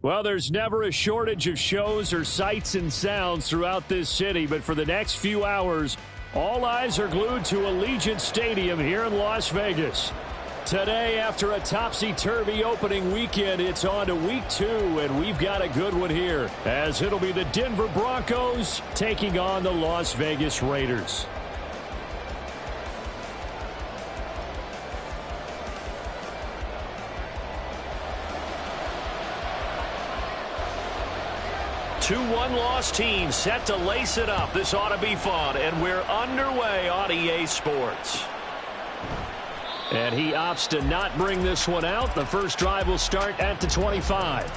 Well, there's never a shortage of shows or sights and sounds throughout this city, but for the next few hours, all eyes are glued to Allegiant Stadium here in Las Vegas. Today, after a topsy-turvy opening weekend, it's on to week 2, and we've got a good one here, as it'll be the Denver Broncos taking on the Las Vegas Raiders. Two one-loss teams set to lace it up. This ought to be fun, and we're underway on EA Sports. And he opts to not bring this one out. The first drive will start at the 25.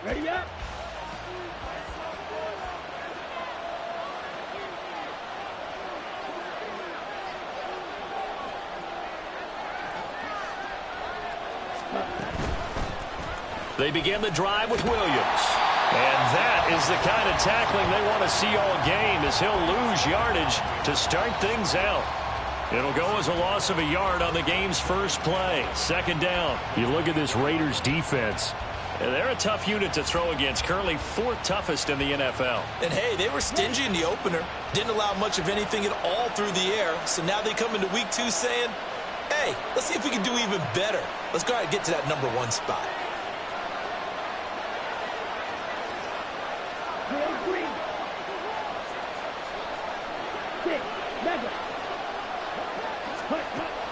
Ready up? They begin the drive with Williams. And that is the kind of tackling they want to see all game, as he'll lose yardage to start things out. It'll go as a loss of a yard on the game's first play. Second down. You look at this Raiders defense. They're a tough unit to throw against, currently 4th toughest in the NFL. And, hey, they were stingy in the opener. Didn't allow much of anything at all through the air. So now they come into week 2 saying, hey, let's see if we can do even better. Let's go ahead and get to that number 1 spot.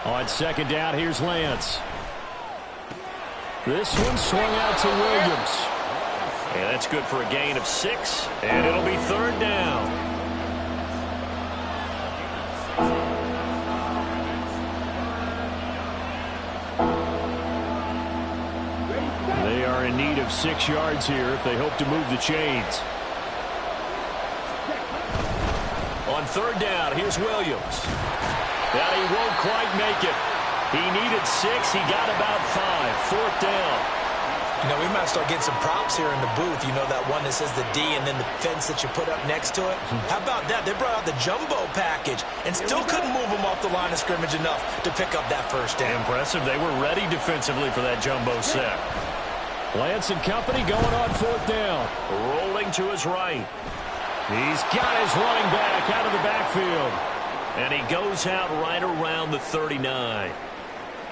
On second down, here's Lance. This one swung out to Williams. And that's good for a gain of 6, and it'll be third down. They are in need of 6 yards here if they hope to move the chains. On third down, here's Williams. And he won't quite make it. He needed 6. He got about 5. Fourth down. You know, we might start getting some props here in the booth. You know, that one that says the D and then the fence that you put up next to it? How about that? They brought out the jumbo package and still couldn't move them off the line of scrimmage enough to pick up that first down. Impressive. They were ready defensively for that jumbo set. Lance and company going on fourth down. Rolling to his right. He's got his running back out of the backfield. And he goes out right around the 39.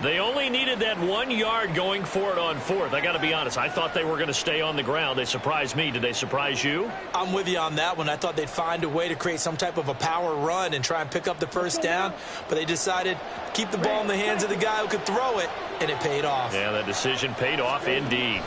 They only needed that 1 yard going for it on fourth. I got to be honest, I thought they were going to stay on the ground. They surprised me. Did they surprise you? I'm with you on that one. I thought they'd find a way to create some type of a power run and try and pick up the first down, but they decided to keep the ball in the hands of the guy who could throw it, and it paid off. Yeah, that decision paid off indeed.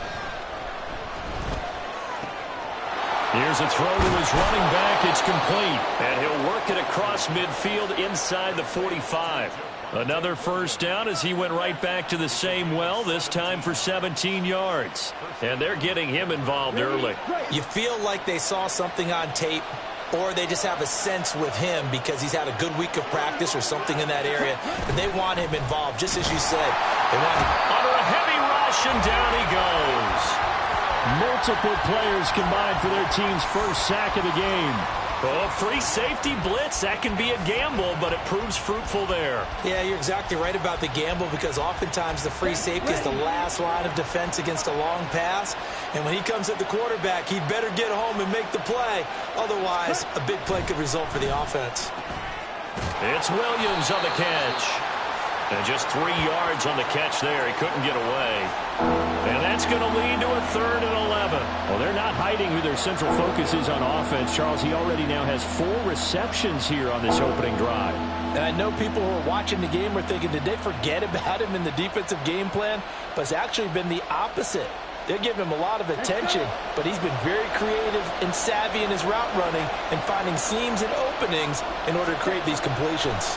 Here's a throw to his running back. It's complete. And he'll work it across midfield inside the 45. Another first down as he went right back to the same well, this time for 17 yards. And they're getting him involved early. You feel like they saw something on tape, or they just have a sense with him because he's had a good week of practice or something in that area, and they want him involved, just as you said. They want him under a heavy rush, and down he goes. Multiple players combined for their team's first sack of the game. Oh, free safety blitz. That can be a gamble, but it proves fruitful there. Yeah, you're exactly right about the gamble, because oftentimes the free safety is the last line of defense against a long pass. And when he comes at the quarterback, he'd better get home and make the play. Otherwise, a big play could result for the offense. It's Williams on the catch. And just 3 yards on the catch there. He couldn't get away. And that's going to lead to a 3rd and 11. Well, they're not hiding who their central focus is on offense. Charles, he already now has 4 receptions here on this opening drive. And I know people who are watching the game are thinking, did they forget about him in the defensive game plan? But it's actually been the opposite. They're giving him a lot of attention, but he's been very creative and savvy in his route running and finding seams and openings in order to create these completions.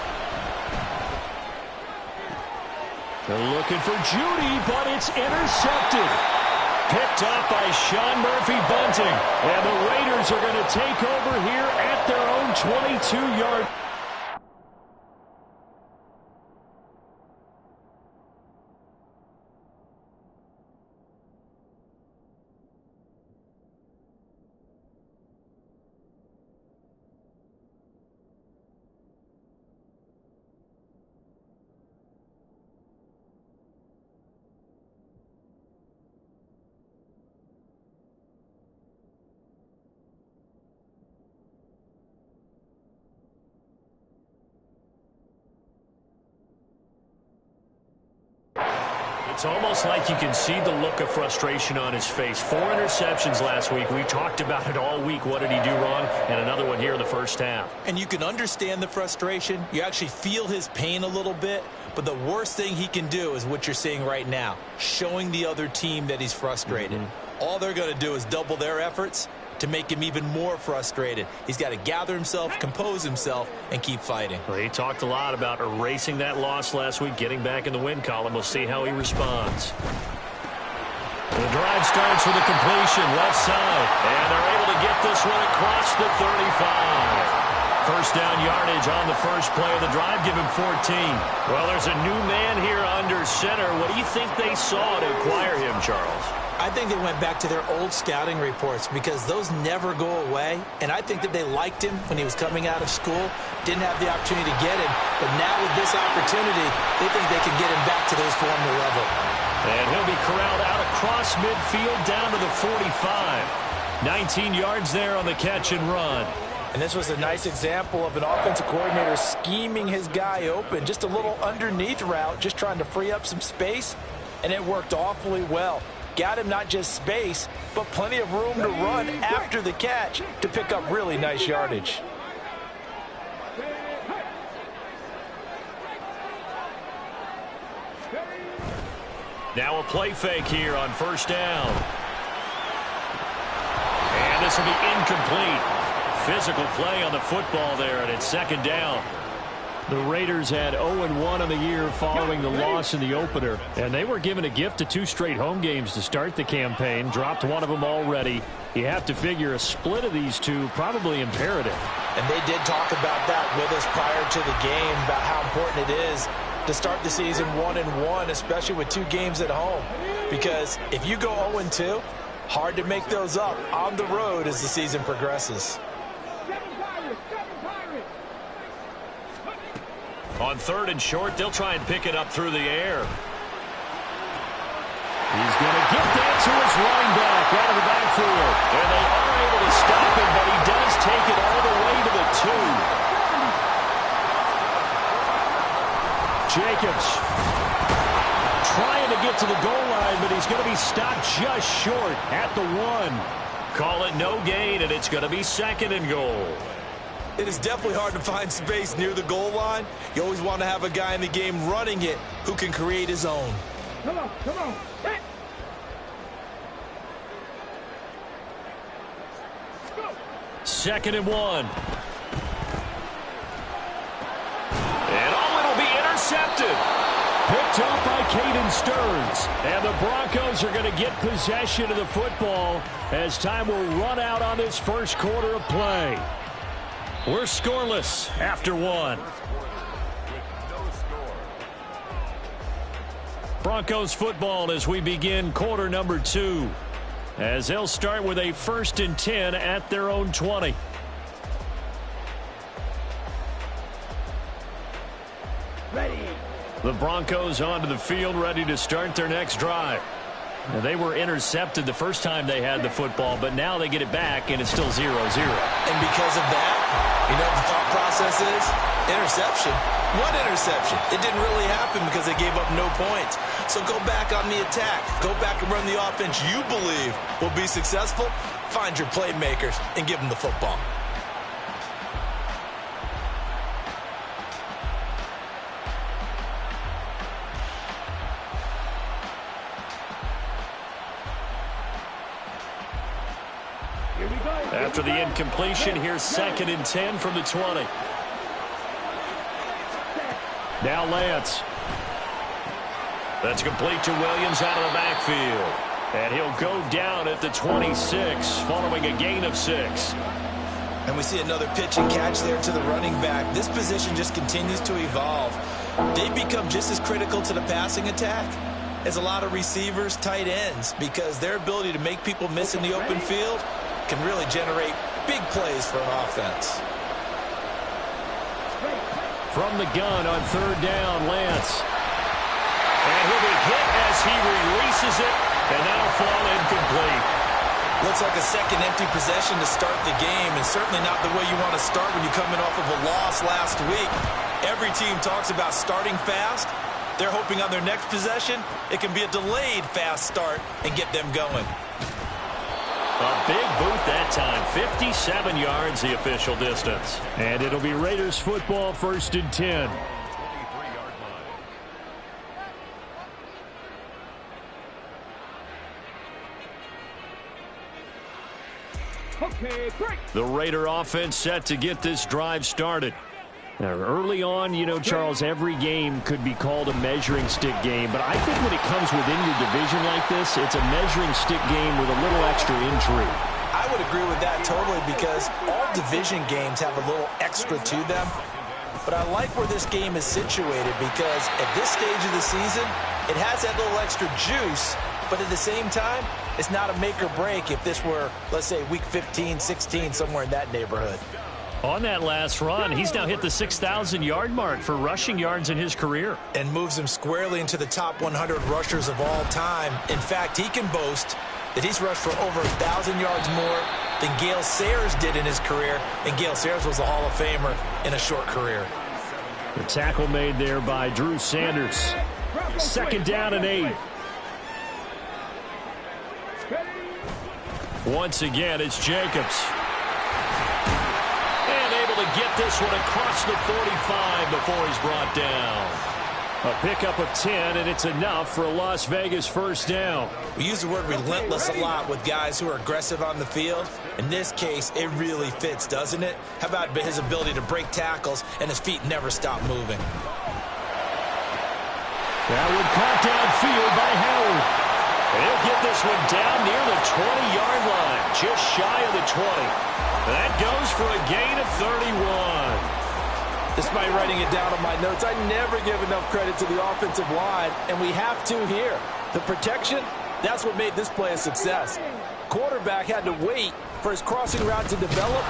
They're looking for Judy, but it's intercepted. Picked up by Sean Murphy-Bunting. And the Raiders are going to take over here at their own 22-yard. It's almost like you can see the look of frustration on his face. 4 interceptions last week. We talked about it all week. What did he do wrong? And another one here in the first half. And you can understand the frustration. You actually feel his pain a little bit. But the worst thing he can do is what you're seeing right now, showing the other team that he's frustrated. All they're going to do is double their efforts to make him even more frustrated. He's got to gather himself, compose himself, and keep fighting. Well, he talked a lot about erasing that loss last week, getting back in the win column. We'll see how he responds. The drive starts with a completion left side, and they're able to get this one across the 35. First down yardage on the first play of the drive, give him 14. Well, there's a new man here under center. What do you think they saw to acquire him, Charles? I think they went back to their old scouting reports because those never go away. And I think that they liked him when he was coming out of school. Didn't have the opportunity to get him. But now with this opportunity, they think they can get him back to those former level. And he'll be corralled out across midfield down to the 45. 19 yards there on the catch and run. And this was a nice example of an offensive coordinator scheming his guy open. Just a little underneath route, just trying to free up some space. And it worked awfully well. Got him not just space, but plenty of room to run after the catch to pick up really nice yardage. Now a play fake here on first down. And this will be incomplete. Physical play on the football there, and it's second down. The Raiders had 0-1 on the year following the loss in the opener, and they were given a gift of 2 straight home games to start the campaign. Dropped one of them already. You have to figure a split of these two probably imperative. And they did talk about that with us prior to the game, about how important it is to start the season 1-1, especially with 2 games at home. Because if you go 0-2, hard to make those up on the road as the season progresses. On 3rd and short, they'll try and pick it up through the air. He's going to get that to his running back out of the backfield. And they are able to stop him, but he does take it all the way to the 2. Jacobs trying to get to the goal line, but he's going to be stopped just short at the 1. Call it no gain, and it's going to be 2nd and goal. It is definitely hard to find space near the goal line. You always want to have a guy in the game running it who can create his own. Come on. Hey. 2nd and 1. And it'll be intercepted. Picked up by Caden Stearns. And the Broncos are going to get possession of the football as time will run out on this first quarter of play. We're scoreless after 1. Broncos football as we begin quarter number 2. As they'll start with a 1st and 10 at their own 20. Ready. The Broncos onto the field ready to start their next drive. Now, they were intercepted the first time they had the football, but now they get it back, and it's still 0-0. And because of that, you know what the thought process is? Interception. What interception? It didn't really happen because they gave up no points. So go back on the attack. Go back and run the offense you believe will be successful. Find your playmakers and give them the football. After the incompletion, here's 2nd and 10 from the 20. Now Lance. That's complete to Williams out of the backfield. And he'll go down at the 26 following a gain of 6. And we see another pitch and catch there to the running back. This position just continues to evolve. They become just as critical to the passing attack as a lot of receivers, tight ends, because their ability to make people miss in the open field can really generate big plays for an offense. From the gun on 3rd down, Lance. And he'll be hit as he releases it, and that'll fall incomplete. Looks like a second empty possession to start the game, and certainly not the way you want to start when you're coming off of a loss last week. Every team talks about starting fast They're hoping on their next possession, it can be a delayed fast start and get them going. A big boot that time. 57 yards, the official distance. And it'll be Raiders football, 1st and 10. Okay, break. The Raider offense set to get this drive started. Now, early on, you know, Charles, every game could be called a measuring stick game. But I think when it comes within your division like this, it's a measuring stick game with a little extra intrigue. I would agree with that totally because all division games have a little extra to them. But I like where this game is situated because at this stage of the season, it has that little extra juice. But at the same time, it's not a make or break if this were, let's say, week 15, 16, somewhere in that neighborhood. On that last run, he's now hit the 6,000-yard mark for rushing yards in his career. And moves him squarely into the top 100 rushers of all time. In fact, he can boast that he's rushed for over 1,000 yards more than Gale Sayers did in his career. And Gale Sayers was a Hall of Famer in a short career. The tackle made there by Drew Sanders. 2nd down and 8. Once again, it's Jacobs. And able to get this one across the 45 before he's brought down. A pickup of 10, and it's enough for a Las Vegas 1st down. We use the word relentless a lot with guys who are aggressive on the field. In this case, it really fits, doesn't it? How about his ability to break tackles and his feet never stop moving? That one caught downfield by Howard. He'll get this one down near the 20-yard line, just shy of the 20. That goes for a gain of 31. Despite writing it down on my notes, I never give enough credit to the offensive line, and we have to here. The protection, that's what made this play a success. Quarterback had to wait for his crossing route to develop,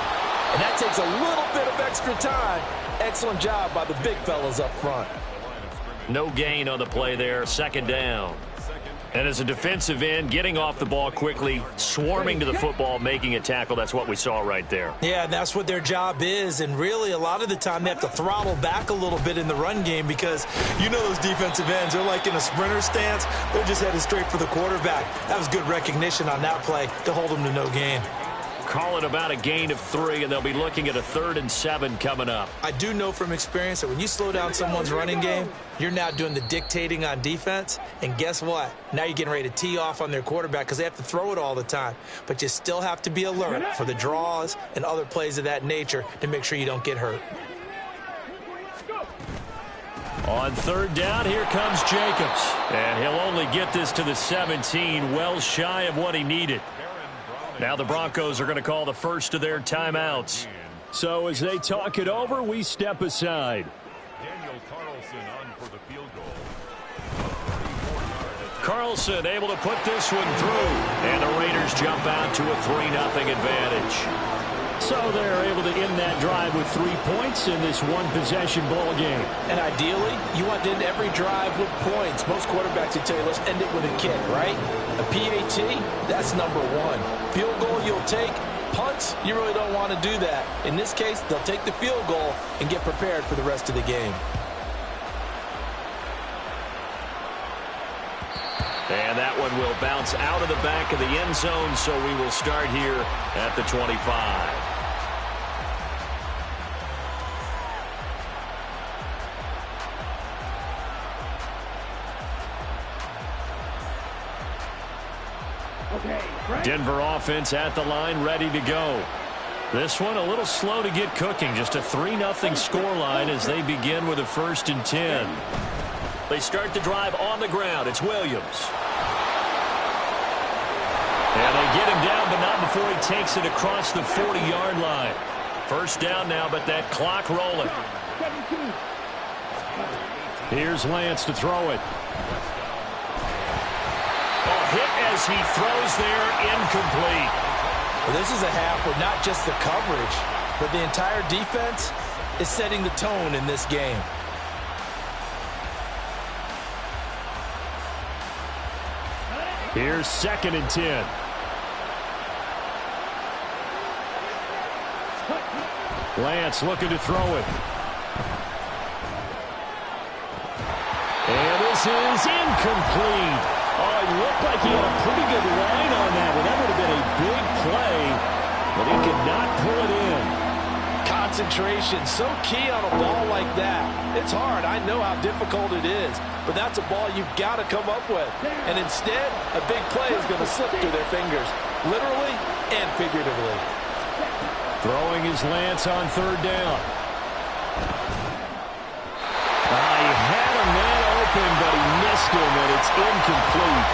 and that takes a little bit of extra time. Excellent job by the big fellas up front. No gain on the play there, 2nd down. And as a defensive end, getting off the ball quickly, swarming to the football, making a tackle, that's what we saw right there. Yeah, and that's what their job is. And really, a lot of the time, they have to throttle back a little bit in the run game because you know those defensive ends, they're like in a sprinter stance. They're just headed straight for the quarterback. That was good recognition on that play to hold them to no gain. Call it about a gain of 3, and they'll be looking at a 3rd and 7 coming up. I do know from experience that when you slow down someone's running game, you're now doing the dictating on defense. And guess what? Now you're getting ready to tee off on their quarterback because they have to throw it all the time. But you still have to be alert for the draws and other plays of that nature to make sure you don't get hurt. On 3rd down, here comes Jacobs. And he'll only get this to the 17, well shy of what he needed. Now the Broncos are going to call the first of their timeouts. So as they talk it over, we step aside. Carlson able to put this one through. And the Raiders jump out to a 3-0 advantage. So they're able to end that drive with 3 points in this one-possession ball game. And ideally, you want to end every drive with points. Most quarterbacks would tell you, let's end it with a kick, right? A PAT, that's number 1. Field goal you'll take. Punts, you really don't want to do that. In this case, they'll take the field goal and get prepared for the rest of the game. And that one will bounce out of the back of the end zone, so we will start here at the 25. Denver offense at the line, ready to go. This one a little slow to get cooking. Just a 3-0 scoreline as they begin with a 1st and 10. They start the drive on the ground. It's Williams. And they get him down, but not before he takes it across the 40-yard line. 1st down now, but that clock rolling. Here's Lance to throw it. Hit as he throws there, incomplete. Well, this is a half where not just the coverage, but the entire defense is setting the tone in this game. Here's 2nd and 10. Lance looking to throw it. And is incomplete. Oh, it looked like he had a pretty good line on that one. That would have been a big play, but he could not pull it in. Concentration, so key on a ball like that. It's hard. I know how difficult it is, but that's a ball you've got to come up with. And instead, a big play is going to slip through their fingers, literally and figuratively. Throwing his Lance on third down. He had a man open, but he missed him, and it's incomplete.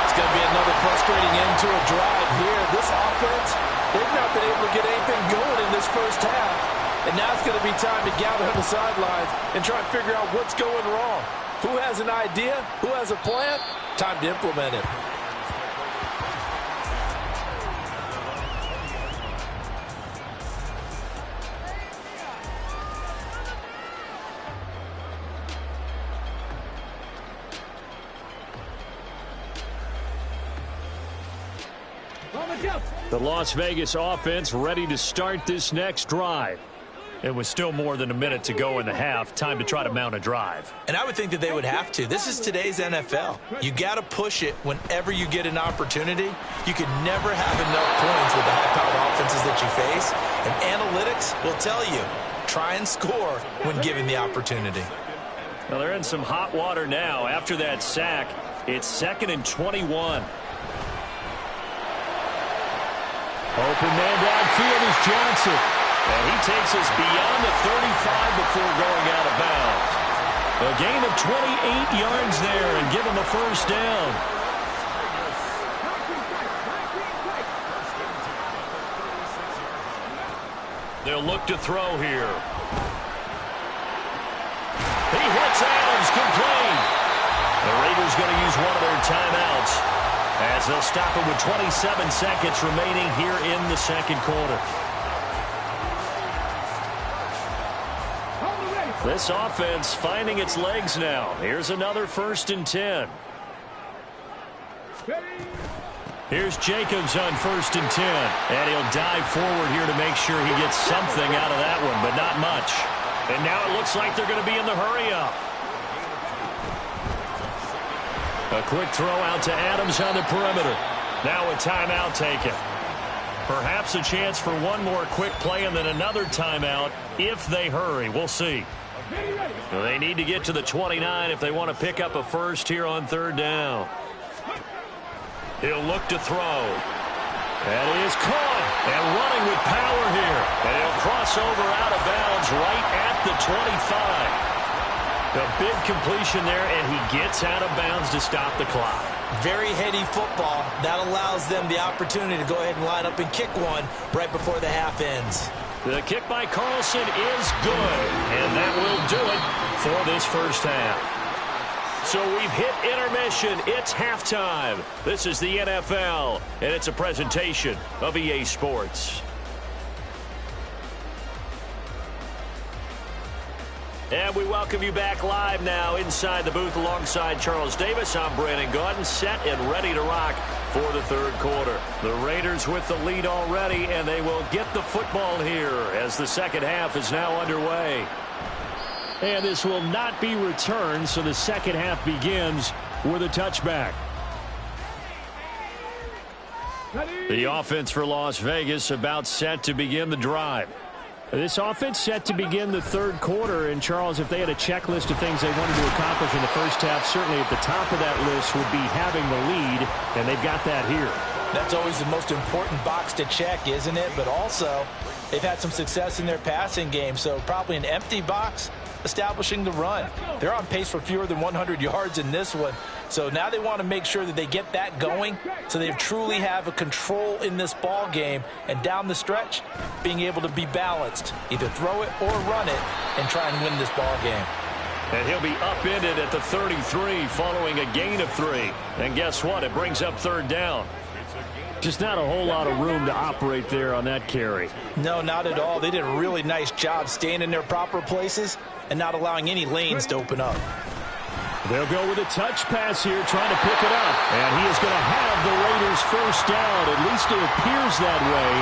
It's going to be another frustrating end to a drive here. This offense, they've not been able to get anything going in this first half. And now it's going to be time to gather on the sidelines and try and figure out what's going wrong. Who has an idea? Who has a plan? Time to implement it. The Las Vegas offense ready to start this next drive. It was still more than a minute to go in the half. Time to try to mount a drive. And I would think that they would have to. This is today's NFL. You got to push it whenever you get an opportunity. You can never have enough points with the high-powered offenses that you face. And analytics will tell you, try and score when given the opportunity. Well, they're in some hot water now. After that sack, it's 2nd and 21. Open man downfield is Johnson. And he takes us beyond the 35 before going out of bounds. A gain of 28 yards there and give him a first down. They'll look to throw here. He hits Adams, complete. The Raiders going to use one of their timeouts as they'll stop it with 27 seconds remaining here in the second quarter. This offense finding its legs now. Here's another 1st and 10. Here's Jacobs on 1st and 10. And he'll dive forward here to make sure he gets something out of that one, but not much. And now it looks like they're going to be in the hurry-up. A quick throw out to Adams on the perimeter. Now a timeout taken. Perhaps a chance for one more quick play and then another timeout if they hurry. We'll see. Well, they need to get to the 29 if they want to pick up a first here on 3rd down. He'll look to throw. That is caught and running with power here. And he'll cross over out of bounds right at the 25. A big completion there, and he gets out of bounds to stop the clock. Very heady football. That allows them the opportunity to go ahead and line up and kick one right before the half ends. The kick by Carlson is good, and that will do it for this first half. So we've hit intermission. It's halftime. This is the NFL, and it's a presentation of EA Sports. And we welcome you back live now inside the booth alongside Charles Davis. I'm Brandon Gaudin, set and ready to rock for the 3rd quarter. The Raiders with the lead already, and they will get the football here as the second half is now underway. And this will not be returned, so the second half begins with a touchback. The offense for Las Vegas about set to begin the drive. This offense set to begin the 3rd quarter, and Charles, if they had a checklist of things they wanted to accomplish in the first half, certainly at the top of that list would be having the lead, and they've got that here. That's always the most important box to check, isn't it? But also, they've had some success in their passing game, so probably an empty box establishing the run. They're on pace for fewer than 100 yards in this one, so now they want to make sure that they get that going so they truly have a control in this ball game, and down the stretch, being able to be balanced, either throw it or run it, and try and win this ball game. And he'll be upended at the 33 following a gain of 3. And guess what? It brings up 3rd down. Just not a whole lot of room to operate there on that carry. No, not at all. They did a really nice job staying in their proper places and not allowing any lanes to open up. They'll go with a touch pass here, trying to pick it up. And he is going to have the Raiders first down. At least it appears that way.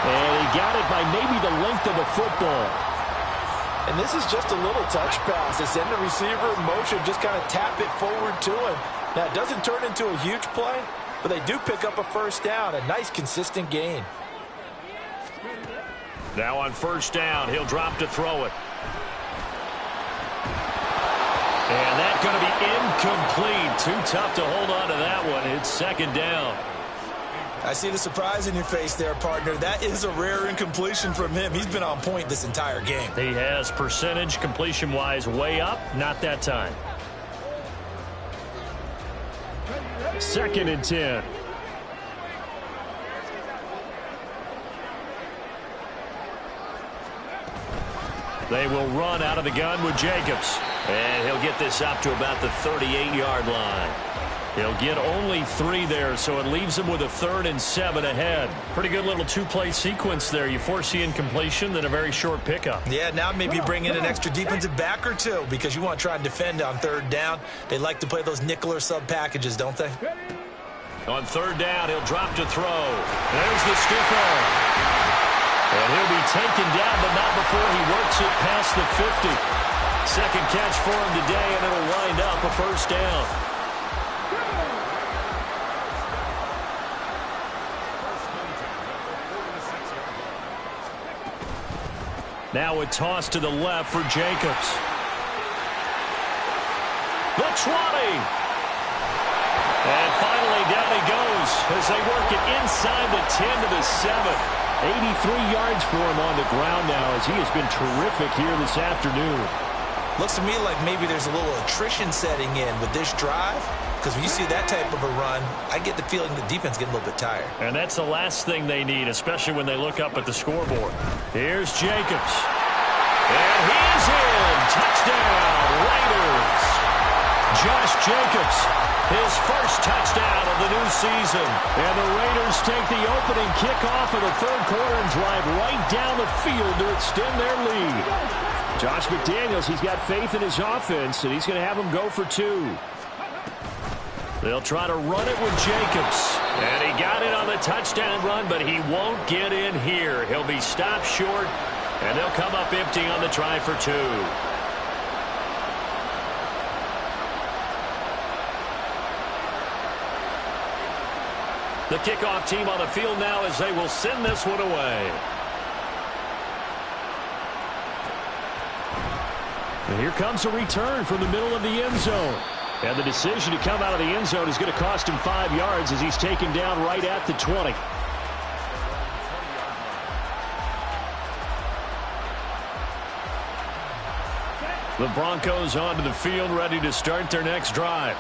And he got it by maybe the length of a football. And this is just a little touch pass. They send the receiver in motion, just kind of tap it forward to him. Now, it doesn't turn into a huge play, but they do pick up a first down. A nice, consistent gain. Now on first down, he'll drop to throw it. And that's going to be incomplete. Too tough to hold on to that one. It's second down. I see the surprise in your face there, partner. That is a rare incompletion from him. He's been on point this entire game. He has percentage completion-wise way up. Not that time. 2nd and 10. They will run out of the gun with Jacobs. And he'll get this up to about the 38-yard line. He'll get only 3 there, so it leaves him with a 3rd and 7 ahead. Pretty good little 2-play sequence there. You foresee incompletion, then a very short pickup. Yeah, now maybe bring in an extra defensive back or two because you want to try and defend on 3rd down. They like to play those nickel or sub packages, don't they? On 3rd down, he'll drop to throw. There's the stiff arm. And he'll be taken down, but not before he works it past the 50. Second catch for him today, and it'll wind up a first down. Now a toss to the left for Jacobs. The 20. And finally down he goes as they work it inside the 10 to the 7. 83 yards for him on the ground now as he has been terrific here this afternoon. Looks to me like maybe there's a little attrition setting in with this drive. Because when you see that type of a run, I get the feeling the defense getting a little bit tired. And that's the last thing they need, especially when they look up at the scoreboard. Here's Jacobs. And he's in. Touchdown, Raiders. Josh Jacobs, his first touchdown of the new season. And the Raiders take the opening kickoff of the 3rd quarter and drive right down the field to extend their lead. Josh McDaniels, he's got faith in his offense, and he's going to have them go for 2. They'll try to run it with Jacobs. And he got it on the touchdown run, but he won't get in here. He'll be stopped short, and they'll come up empty on the try for 2. The kickoff team on the field now as they will send this one away. And here comes a return from the middle of the end zone. And the decision to come out of the end zone is going to cost him 5 yards as he's taken down right at the 20. The Broncos onto the field ready to start their next drive.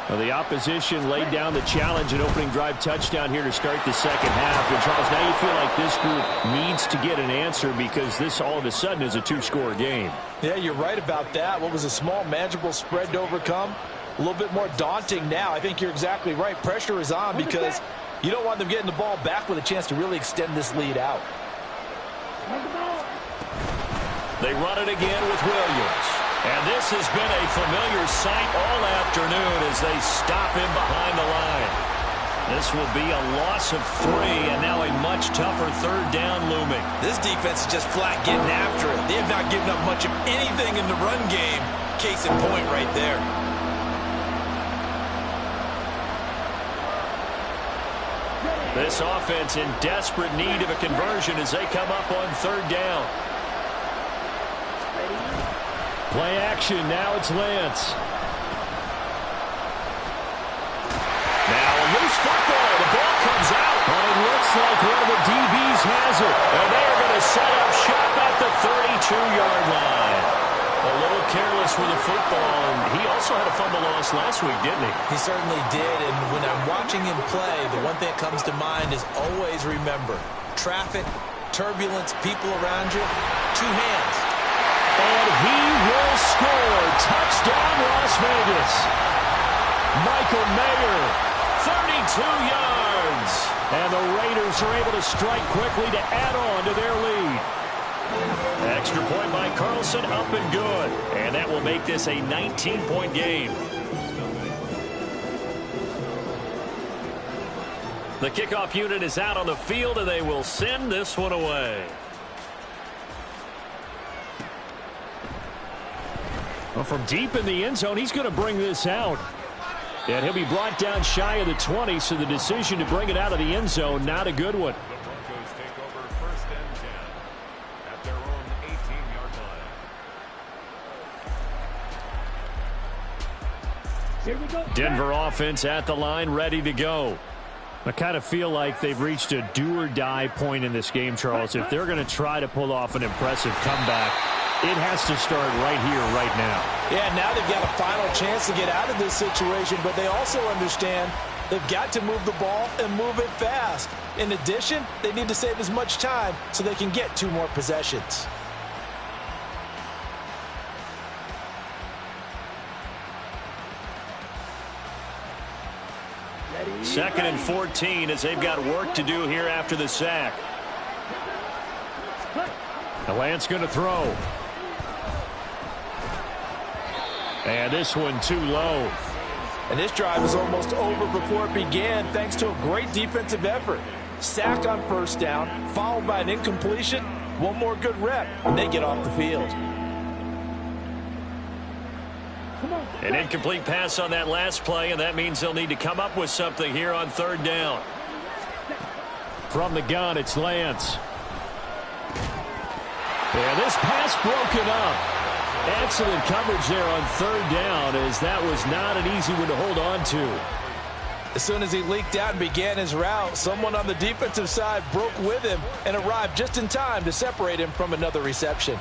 Well, the opposition laid down the challenge and opening drive touchdown here to start the second half. And, Charles, now you feel like this group needs to get an answer because this all of a sudden is a 2-score game. Yeah, you're right about that. What was a small, manageable spread to overcome? A little bit more daunting now. I think you're exactly right. Pressure is on because you don't want them getting the ball back with a chance to really extend this lead out. They run it again with Williams. And this has been a familiar sight all afternoon as they stop him behind the line. This will be a loss of 3, and now a much tougher 3rd down looming. This defense is just flat getting after it. They have not given up much of anything in the run game. Case in point right there. This offense in desperate need of a conversion as they come up on 3rd down. Play action. Now it's Lance. Now a loose football. The ball comes out. But it looks like one of the DBs has it. And they are going to set up shop at the 32-yard line. A little careless with the football. And he also had a fumble loss last week, didn't he? He certainly did. And when I'm watching him play, the one thing that comes to mind is always remember, traffic, turbulence, people around you, 2 hands. And he will score. Touchdown, Las Vegas. Michael Mayer, 32 yards. And the Raiders are able to strike quickly to add on to their lead. Extra point by Carlson, up and good. And that will make this a 19-point game. The kickoff unit is out on the field, and they will send this one away. from deep in the end zone, he's going to bring this out. And he'll be brought down shy of the 20, so the decision to bring it out of the end zone, not a good one. The Broncos take over 1st and 10 at their own 18-yard line. Here we go. Denver offense at the line, ready to go. I kind of feel like they've reached a do-or-die point in this game, Charles. If they're going to try to pull off an impressive comeback, it has to start right here, right now. Yeah, now they've got a final chance to get out of this situation, but they also understand they've got to move the ball and move it fast. In addition, they need to save as much time so they can get 2 more possessions. Second and 14 as they've got work to do here after the sack. The Lance going to throw. And this one too low. And this drive is almost over before it began thanks to a great defensive effort. Sack on 1st down, followed by an incompletion. One more good rep, and they get off the field. An incomplete pass on that last play, and that means they'll need to come up with something here on 3rd down. From the gun, it's Lance. And this pass broken up. Excellent coverage there on 3rd down, as that was not an easy one to hold on to. As soon as he leaked out and began his route, someone on the defensive side broke with him and arrived just in time to separate him from another reception.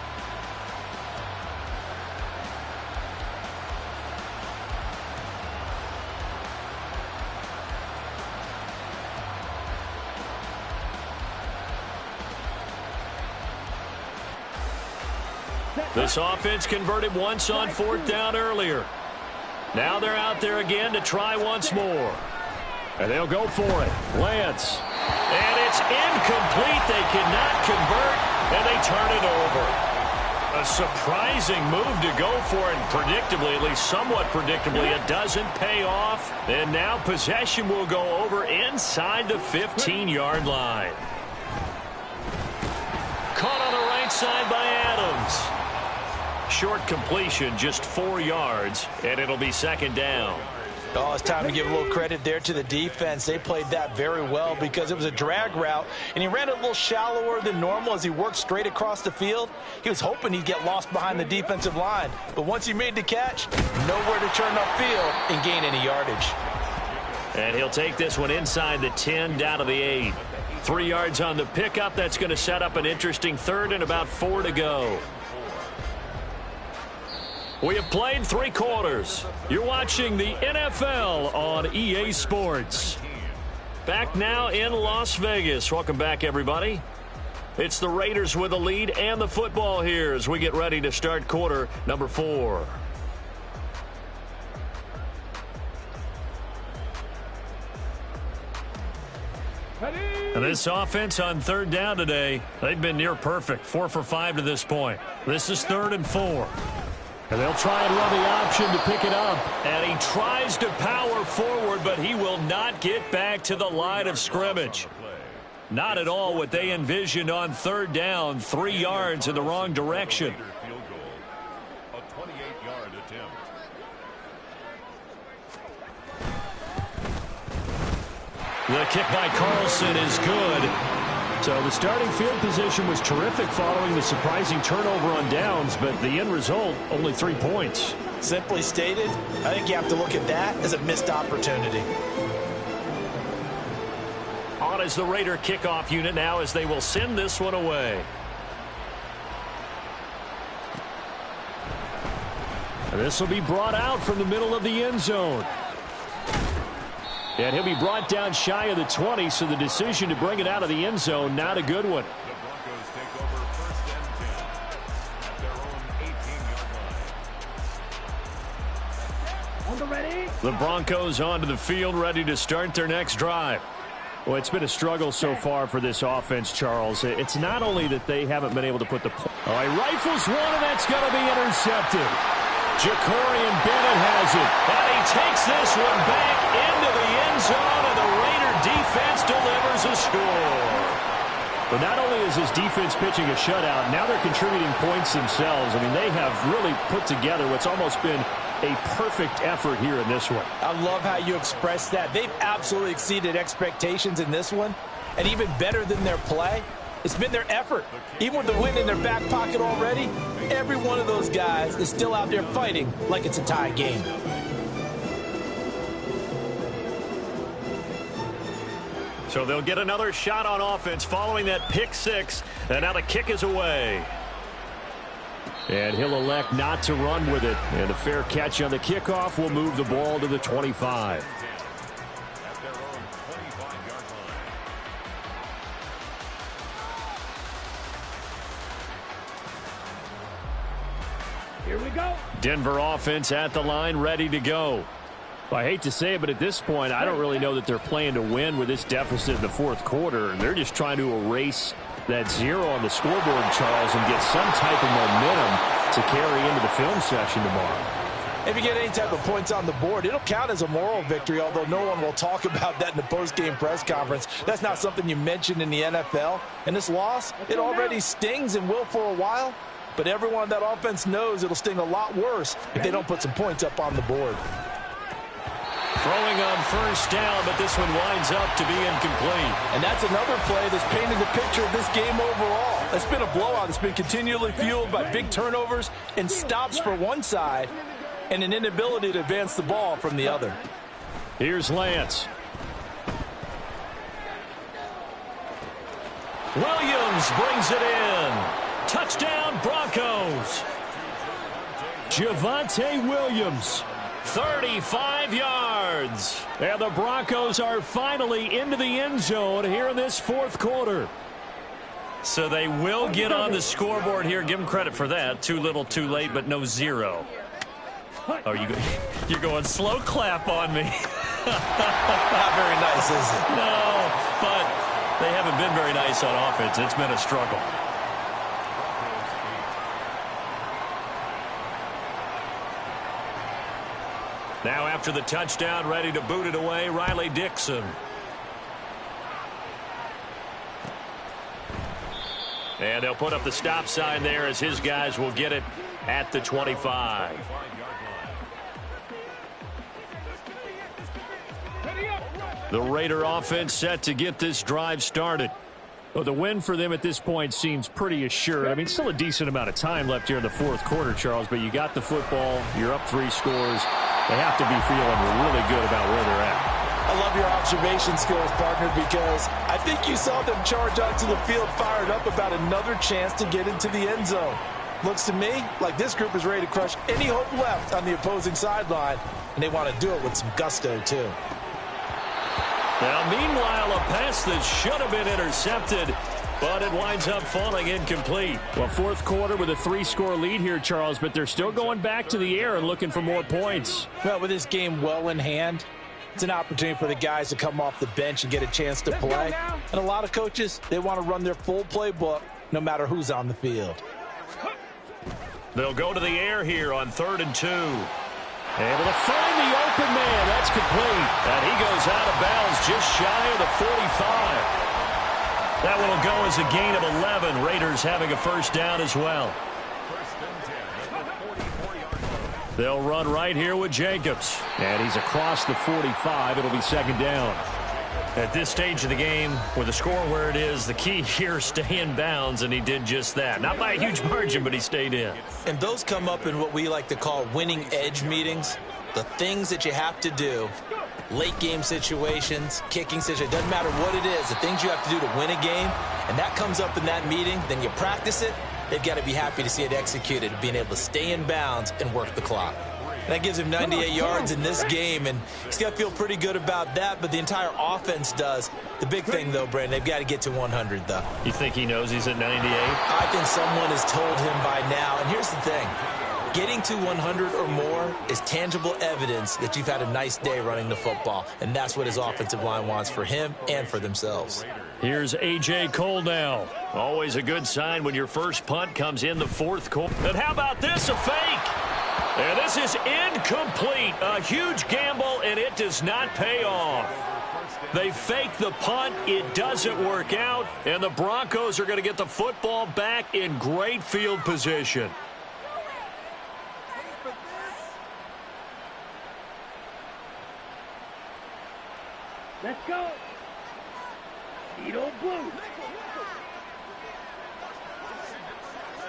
This offense converted once on 4th down earlier. Now they're out there again to try once more. And they'll go for it. Lance. And it's incomplete. They cannot convert, and they turn it over. A surprising move to go for it, and predictably, at least somewhat predictably, it doesn't pay off. And now possession will go over inside the 15-yard line. Caught on the right side by Adams. Short completion, just 4 yards, and it'll be 2nd down. Oh, it's time to give a little credit there to the defense. They played that very well because it was a drag route, and he ran it a little shallower than normal as he worked straight across the field. He was hoping he'd get lost behind the defensive line, but once he made the catch, nowhere to turn upfield and gain any yardage. And he'll take this one inside the 10, down to the 8. 3 yards on the pickup. That's going to set up an interesting 3rd and about 4 to go. We have played 3 quarters. You're watching the NFL on EA Sports. Back now in Las Vegas. Welcome back, everybody. It's the Raiders with the lead and the football here as we get ready to start quarter number 4. And this offense on 3rd down today, they've been near perfect. 4 for 5 to this point. This is 3rd and 4. And they'll try and run the option to pick it up. And he tries to power forward, but he will not get back to the line of scrimmage. Not at all what they envisioned on 3rd down. 3 yards in the wrong direction. A 28-yard attempt. The kick by Carlson is good. So the starting field position was terrific following the surprising turnover on downs, but the end result, only 3 points. Simply stated, I think you have to look at that as a missed opportunity. On is the Raider kickoff unit now as they will send this one away. And this will be brought out from the middle of the end zone. And he'll be brought down shy of the 20, so the decision to bring it out of the end zone, not a good one. The Broncos take over 1st and 10 at their own 18-yard line. On the ready. The Broncos onto the field, ready to start their next drive. Well, it's been a struggle so far for this offense, Charles. It's not only that they haven't been able to put the... Oh, he rifles one, and that's going to be intercepted. Jacorian Bennett has it, and he takes this one back into the end zone, and the Raider defense delivers a score. But not only is his defense pitching a shutout, now they're contributing points themselves. I mean, they have really put together what's almost been a perfect effort here in this one. I love how you express that. They've absolutely exceeded expectations in this one. And even better than their play, it's been their effort. Even with the win in their back pocket already, every one of those guys is still out there fighting like it's a tie game. So they'll get another shot on offense following that pick six. And now the kick is away. And he'll elect not to run with it. And a fair catch on the kickoff will move the ball to the 25. Here we go. Denver offense at the line, ready to go. I hate to say it, but at this point, I don't really know that they're playing to win with this deficit in the fourth quarter. They're just trying to erase that zero on the scoreboard, Charles, and get some type of momentum to carry into the film session tomorrow. If you get any type of points on the board, it'll count as a moral victory, although no one will talk about that in the post-game press conference. That's not something you mentioned in the NFL. And this loss, it already stings and will for a while. But everyone on that offense knows it'll sting a lot worse if they don't put some points up on the board. Throwing on first down, but this one winds up to be incomplete. And that's another play that's painted the picture of this game overall. It's been a blowout. It's been continually fueled by big turnovers and stops for one side and an inability to advance the ball from the other. Here's Lance. Williams brings it in. Touchdown, Broncos. Javonte Williams. 35 yards. And the Broncos are finally into the end zone here in this fourth quarter. So they will get on the scoreboard here. Give them credit for that. Too little, too late, but no zero. Oh, you're going slow clap on me. Not very nice, is it? No, but they haven't been very nice on offense. It's been a struggle. Now after the touchdown, ready to boot it away, Riley Dixon. And they'll put up the stop sign there as his guys will get it at the 25. The Raider offense set to get this drive started. Well, the win for them at this point seems pretty assured. I mean, still a decent amount of time left here in the fourth quarter, Charles, but you got the football, you're up 3 scores. They have to be feeling really good about where they're at. I love your observation skills, partner, because I think you saw them charge onto the field fired up about another chance to get into the end zone. Looks to me like this group is ready to crush any hope left on the opposing sideline, and they want to do it with some gusto, too. Now, meanwhile, a pass that should have been intercepted, but it winds up falling incomplete. Well, fourth quarter with a 3-score lead here, Charles, but they're still going back to the air and looking for more points. Well, with this game well in hand, it's an opportunity for the guys to come off the bench and get a chance to play. And a lot of coaches, they want to run their full playbook no matter who's on the field. They'll go to the air here on 3rd and 2. Able to find the open man. That's complete. And he goes out of bounds just shy of the 45. That one will go as a gain of 11. Raiders having a first down as well. They'll run right here with Jacobs. And he's across the 45. It'll be second down. At this stage of the game, with the score where it is, the key here is stay in bounds, and he did just that. Not by a huge margin, but he stayed in. And those come up in what we like to call winning edge meetings. The things that you have to do, late game situations, kicking situations, doesn't matter what it is, the things you have to do to win a game, and that comes up in that meeting, then you practice it, they've got to be happy to see it executed, being able to stay in bounds and work the clock. That gives him 98 yards in this game, and he's got to feel pretty good about that, but the entire offense does. The big thing, though, Brandon, they've got to get to 100, though. You think he knows he's at 98? I think someone has told him by now, and here's the thing. Getting to 100 or more is tangible evidence that you've had a nice day running the football, and that's what his offensive line wants for him and for themselves. Here's A.J. Cole now. Always a good sign when your first punt comes in the fourth quarter. And how about this, a fake? And this is incomplete. A huge gamble, and it does not pay off. They fake the punt. It doesn't work out, and the Broncos are going to get the football back in great field position. Let's go. Edo Blue.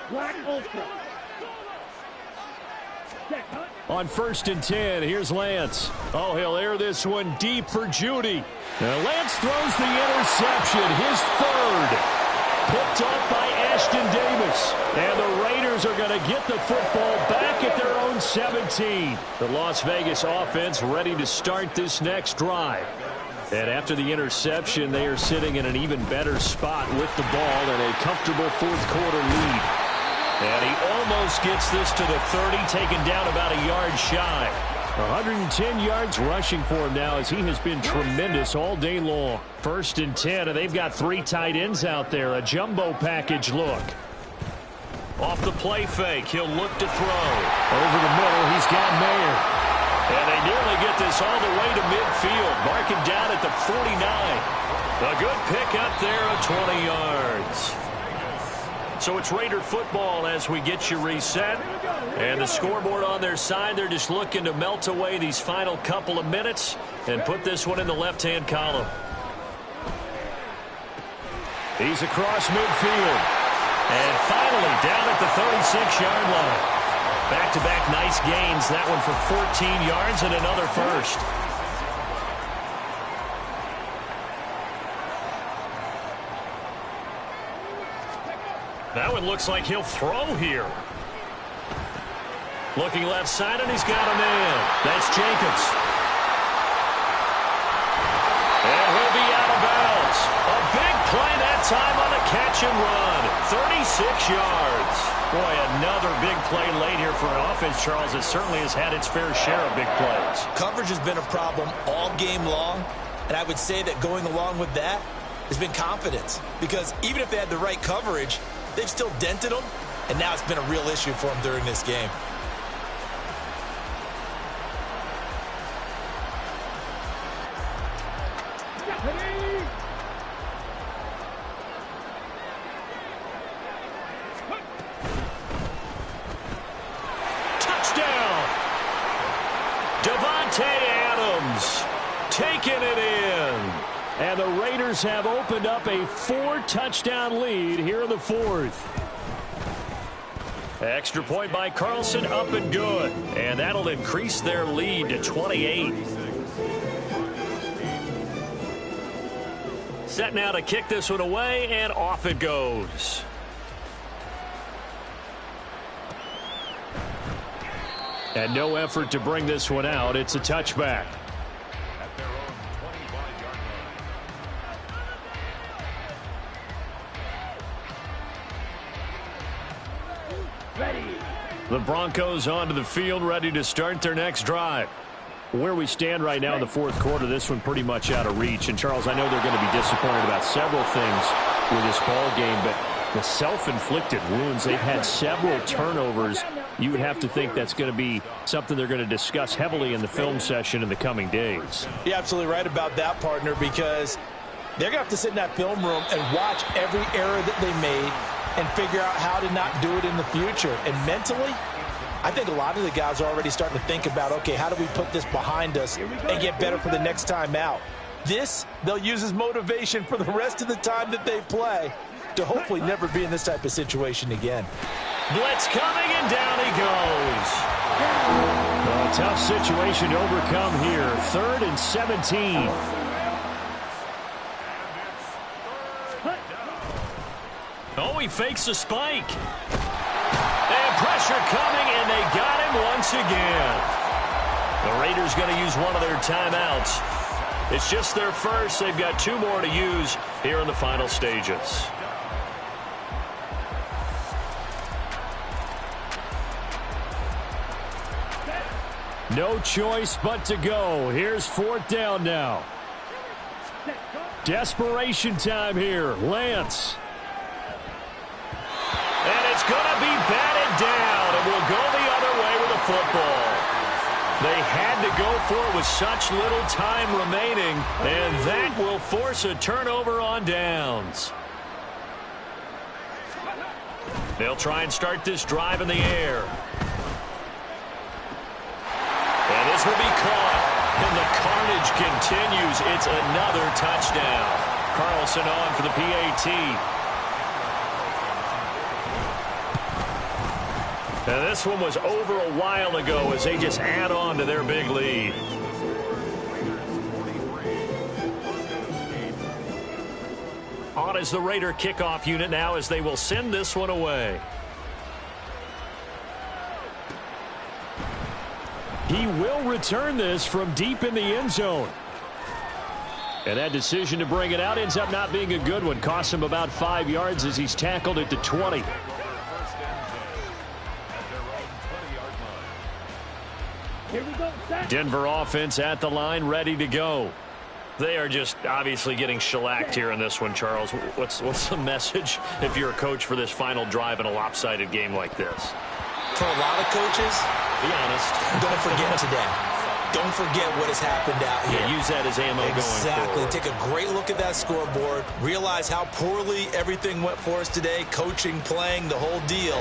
Black Ultra. On 1st and 10, here's Lance. Oh, he'll air this one deep for Judy. Now Lance throws the interception, his third. Picked off by Ashton Davis. And the Raiders are going to get the football back at their own 17. The Las Vegas offense ready to start this next drive. And after the interception, they are sitting in an even better spot with the ball and a comfortable fourth-quarter lead. And he almost gets this to the 30, taken down about a yard shy. 110 yards rushing for him now as he has been tremendous all day long. 1st and 10, and they've got 3 tight ends out there. A jumbo package look. Off the play fake, he'll look to throw. Over the middle, he's got Mayer. And they nearly get this all the way to midfield. Marking down at the 49. A good pick up there of 20 yards. So it's Raider football as we get you reset. And the scoreboard on their side, they're just looking to melt away these final couple of minutes and put this one in the left-hand column. He's across midfield. And finally down at the 36-yard line. Back-to-back nice gains. That one for 14 yards and another first. That one looks like he'll throw here. Looking left side, and he's got a man. That's Jacobs. And he'll be out of bounds. A big play that time on a catch and run. 36 yards. Boy, another big play late here for an offense, Charles, that certainly has had its fair share of big plays. Coverage has been a problem all game long, and I would say that going along with that has been confidence. Because even if they had the right coverage, they've still dented them, and now it's been a real issue for them during this game. Touchdown! Davante Adams taking it in. And the Raiders have opened up a 4-touchdown lead here in the fourth. Extra point by Carlson, up and good. And that'll increase their lead to 28. Set now to kick this one away, and off it goes. And no effort to bring this one out. It's a touchback. The Broncos onto the field, ready to start their next drive. Where we stand right now in the fourth quarter, this one pretty much out of reach. And, Charles, I know they're going to be disappointed about several things with this ball game, but the self-inflicted wounds, they've had several turnovers. You would have to think that's going to be something they're going to discuss heavily in the film session in the coming days. You're absolutely right about that, partner, because they're going to have to sit in that film room and watch every error that they made and figure out how to not do it in the future. And mentally, I think a lot of the guys are already starting to think about, okay, how do we put this behind us and get better for the next time out? This, they'll use as motivation for the rest of the time that they play to hopefully never be in this type of situation again. Blitz coming, and down he goes. A tough situation to overcome here. 3rd and 17. Oh, he fakes a spike. And pressure coming, and they got him once again. The Raiders going to use one of their timeouts. It's just their first. They've got 2 more to use here in the final stages. No choice but to go. Here's 4th down now. Desperation time here. Lance. And it's going to be batted down, and we'll go the other way with the football. They had to go for it with such little time remaining, and that will force a turnover on downs. They'll try and start this drive in the air. And this will be caught. And the carnage continues. It's another touchdown. Carlson on for the PAT. And this one was over a while ago as they just add on to their big lead. On is the Raider kickoff unit now as they will send this one away. He will return this from deep in the end zone. And that decision to bring it out ends up not being a good one. Costs him about 5 yards as he's tackled at the 20. Here we go, set. Denver offense at the line, ready to go. They are just obviously getting shellacked here in this one, Charles. What's the message if you're a coach for this final drive in a lopsided game like this? For a lot of coaches, Be honest. don't forget today. Don't forget what has happened out here. Yeah, use that as ammo going Exactly. forward. Take a great look at that scoreboard. Realize how poorly everything went for us today. Coaching, playing, the whole deal.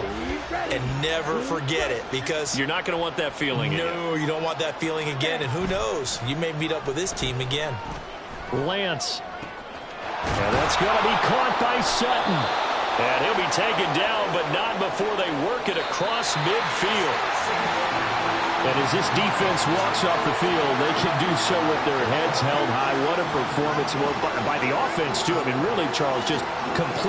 And never forget it because You're not going to want that feeling again. no, you don't want that feeling again. And who knows? You may meet up with this team again. Lance. And that's going to be caught by Sutton. And he'll be taken down, but not before they work it across midfield. And as this defense walks off the field, they can do so with their heads held high. What a performance by the offense, too. I mean, really, Charles, just complete.